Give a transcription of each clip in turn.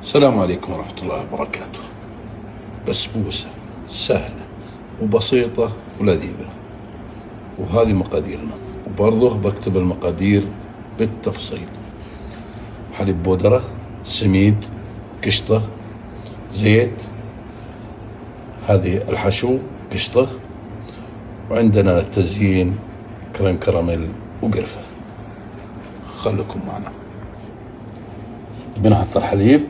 السلام عليكم ورحمة الله وبركاته. بسبوسة سهلة وبسيطة ولذيذة، وهذه مقاديرنا، وبرضه بكتب المقادير بالتفصيل: حليب بودرة، سميد، قشطة، زيت، هذه الحشو قشطة، وعندنا للتزيين كريم كراميل وقرفة. خليكم معنا. بنحط الحليب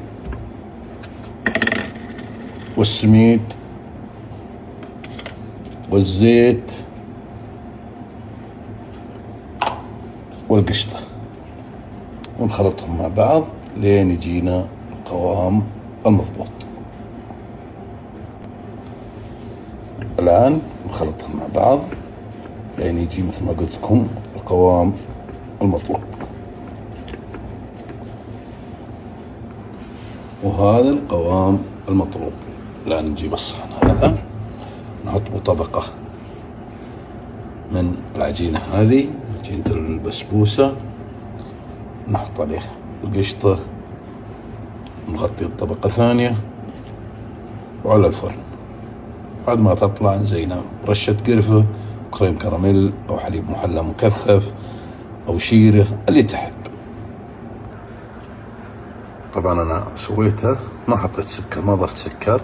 والسميد والزيت والقشطة ونخلطهم مع بعض لين يجينا القوام المضبوط. الآن نخلطهم مع بعض لين يجي مثل ما قلت لكم القوام المطلوب. وهذا القوام المطلوب. الآن نجيب الصحن هذا نحط بطبقة من العجينة هذه، عجينة البسبوسة، نحط عليها القشطة، نغطي الطبقة ثانية، وعلى الفرن. بعد ما تطلع نزينها رشة قرفة، كريم كراميل أو حليب محلى مكثف أو شيرة اللي تحب. طبعا أنا سويتها ما حطيت سكر، ما ضفت سكر،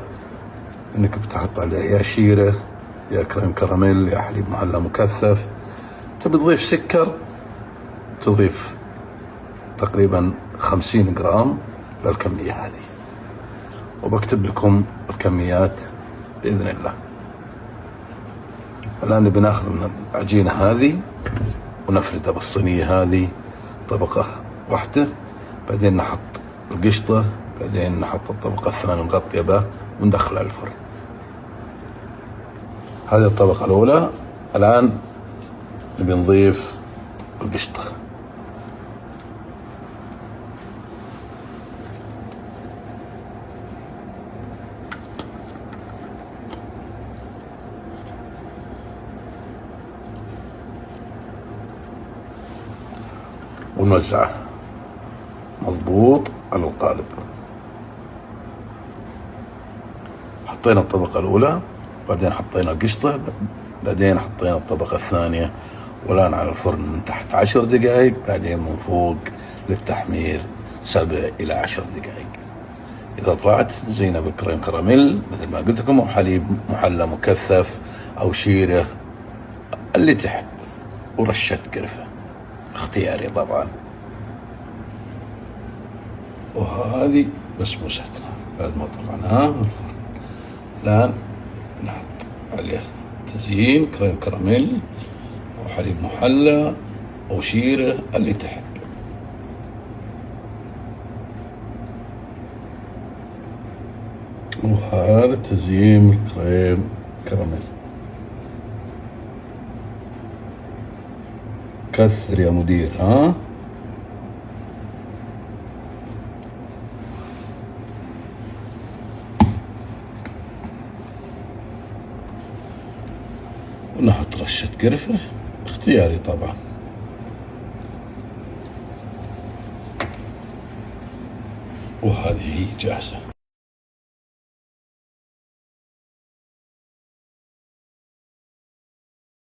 إنك بتحط عليها يا شيرة يا كريم كراميل يا حليب محلى مكثف. تبي تضيف سكر تضيف تقريبا 50 جرام للكمية هذه، وبكتب لكم الكميات بإذن الله. الآن بناخذ من العجينة هذه ونفردها بالصينية هذه طبقة واحدة، بعدين نحط القشطة، بعدين نحط الطبقة الثانية نغطيها به وندخلها الفرن. هذه الطبقة الأولى. الآن نبي نضيف القشطة. ونوزعه مضبوط على القالب. حطينا الطبقة الأولى، بعدين حطينا القشطة، بعدين حطينا الطبقة الثانية، والآن على الفرن من تحت 10 دقائق، بعدين من فوق للتحمير 7 إلى 10 دقائق. إذا طلعت زينة بالكريم كراميل مثل ما قلت لكم، أو حليب محلى مكثف أو شيرة اللي تحب، ورشة قرفة اختياري طبعا. وهذه بسبوستنا بعد ما طلعناها من الفرن. الآن نحط عليها تزيين كريم كراميل أو حليب محلى أو شيرة اللي تحب. وهذا تزيين كريم كراميل. كثر يا مدير، ها؟ ونحط رشة قرفة اختياري طبعا. وهذه جاهزة.